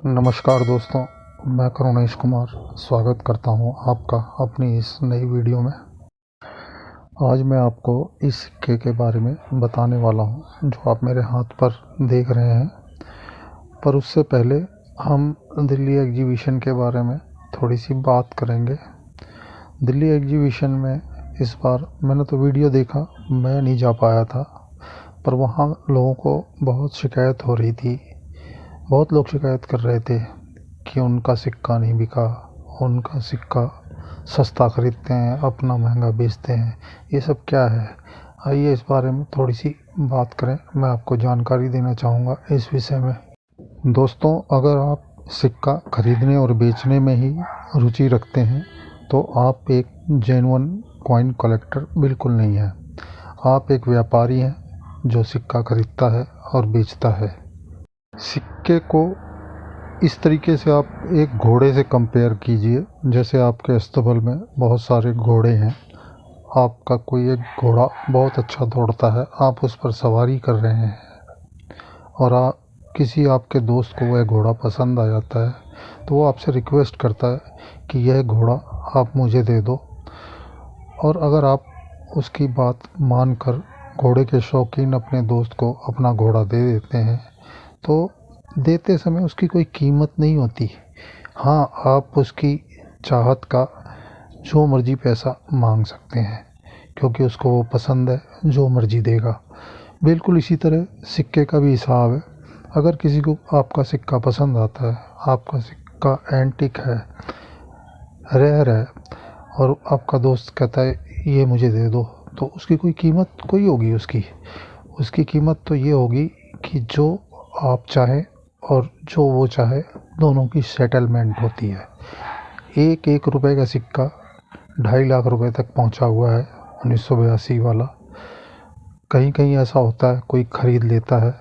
नमस्कार दोस्तों, मैं करुणेश कुमार स्वागत करता हूं आपका अपनी इस नई वीडियो में। आज मैं आपको इस सिक्के के बारे में बताने वाला हूं जो आप मेरे हाथ पर देख रहे हैं। पर उससे पहले हम दिल्ली एग्जीबिशन के बारे में थोड़ी सी बात करेंगे। दिल्ली एग्जीबिशन में इस बार मैंने तो वीडियो देखा, मैं नहीं जा पाया था, पर वहाँ लोगों को बहुत शिकायत हो रही थी। बहुत लोग शिकायत कर रहे थे कि उनका सिक्का नहीं बिका, उनका सिक्का सस्ता खरीदते हैं, अपना महंगा बेचते हैं। ये सब क्या है? आइए इस बारे में थोड़ी सी बात करें। मैं आपको जानकारी देना चाहूँगा इस विषय में। दोस्तों, अगर आप सिक्का खरीदने और बेचने में ही रुचि रखते हैं तो आप एक जेन्युइन कॉइन कलेक्टर बिल्कुल नहीं हैं। आप एक व्यापारी हैं जो सिक्का खरीदता है और बेचता है। सिक्के को इस तरीके से आप एक घोड़े से कंपेयर कीजिए। जैसे आपके अस्तबल में बहुत सारे घोड़े हैं, आपका कोई एक घोड़ा बहुत अच्छा दौड़ता है, आप उस पर सवारी कर रहे हैं और किसी आपके दोस्त को वह घोड़ा पसंद आ जाता है तो वो आपसे रिक्वेस्ट करता है कि यह घोड़ा आप मुझे दे दो। और अगर आप उसकी बात मानकर घोड़े के शौकीन अपने दोस्त को अपना घोड़ा दे देते हैं तो देते समय उसकी कोई कीमत नहीं होती। हाँ, आप उसकी चाहत का जो मर्जी पैसा मांग सकते हैं क्योंकि उसको वो पसंद है, जो मर्जी देगा। बिल्कुल इसी तरह सिक्के का भी हिसाब है। अगर किसी को आपका सिक्का पसंद आता है, आपका सिक्का एंटिक है, रेयर है, और आपका दोस्त कहता है ये मुझे दे दो, तो उसकी कोई कीमत कोई होगी। उसकी कीमत तो ये होगी कि जो आप चाहें और जो वो चाहे, दोनों की सेटलमेंट होती है। एक एक रुपए का सिक्का 2.5 लाख रुपए तक पहुंचा हुआ है, 1982 वाला। कहीं कहीं ऐसा होता है कोई ख़रीद लेता है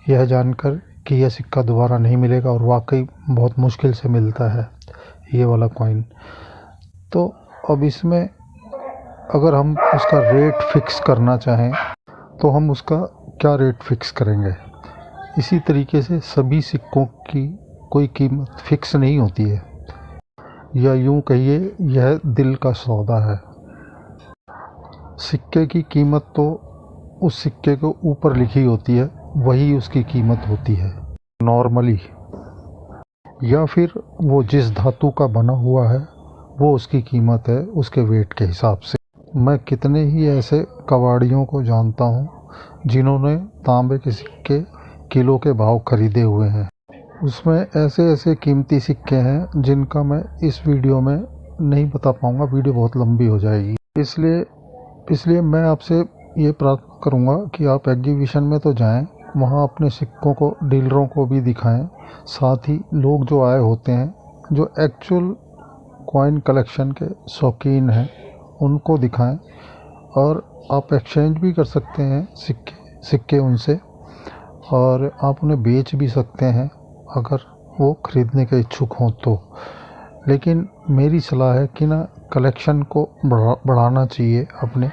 यह जानकर कि यह सिक्का दोबारा नहीं मिलेगा, और वाकई बहुत मुश्किल से मिलता है ये वाला कॉइन। तो अब इसमें अगर हम उसका रेट फिक्स करना चाहें तो हम उसका क्या रेट फिक्स करेंगे? इसी तरीके से सभी सिक्कों की कोई कीमत फिक्स नहीं होती है, या यूं कहिए यह दिल का सौदा है। सिक्के की कीमत तो उस सिक्के के ऊपर लिखी होती है, वही उसकी कीमत होती है नॉर्मली, या फिर वो जिस धातु का बना हुआ है वो उसकी कीमत है उसके वेट के हिसाब से। मैं कितने ही ऐसे कबाड़ियों को जानता हूँ जिन्होंने तांबे के सिक्के किलो के भाव खरीदे हुए हैं। उसमें ऐसे ऐसे कीमती सिक्के हैं जिनका मैं इस वीडियो में नहीं बता पाऊँगा, वीडियो बहुत लंबी हो जाएगी। इसलिए मैं आपसे ये प्रार्थना करूँगा कि आप एग्जीबिशन में तो जाएं, वहाँ अपने सिक्कों को डीलरों को भी दिखाएं, साथ ही लोग जो आए होते हैं जो एक्चुअल कॉइन कलेक्शन के शौकीन हैं उनको दिखाएं। और आप एक्सचेंज भी कर सकते हैं सिक्के उनसे, और आप उन्हें बेच भी सकते हैं अगर वो ख़रीदने के इच्छुक हों तो। लेकिन मेरी सलाह है कि ना, कलेक्शन को बढ़ाना चाहिए अपने,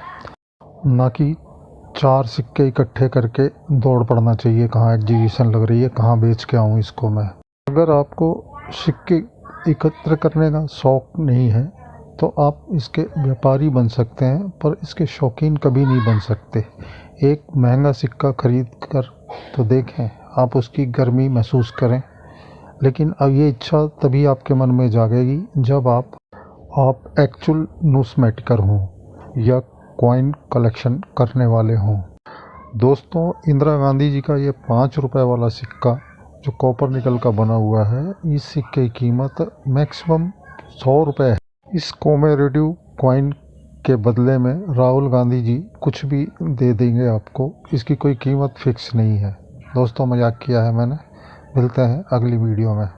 ना कि 4 सिक्के इकट्ठे करके दौड़ पड़ना चाहिए कहाँ एग्जीबिशन लग रही है, कहाँ बेच के आऊँ इसको मैं। अगर आपको सिक्के एकत्र करने का शौक़ नहीं है तो आप इसके व्यापारी बन सकते हैं, पर इसके शौकीन कभी नहीं बन सकते। एक महंगा सिक्का खरीद कर तो देखें, आप उसकी गर्मी महसूस करें। लेकिन अब ये इच्छा तभी आपके मन में जागेगी जब आप एक्चुअल नुस्मैटिकर हों या कॉइन कलेक्शन करने वाले हों। दोस्तों, इंदिरा गांधी जी का ये 5 रुपए वाला सिक्का जो कॉपर निकल का बना हुआ है, इस सिक्के की कीमत मैक्सिमम 100 रुपये है। इस कॉमेरेटिव कॉइन के बदले में राहुल गांधी जी कुछ भी दे देंगे आपको, इसकी कोई कीमत फिक्स नहीं है। दोस्तों, मजाक किया है मैंने। मिलते हैं अगली वीडियो में।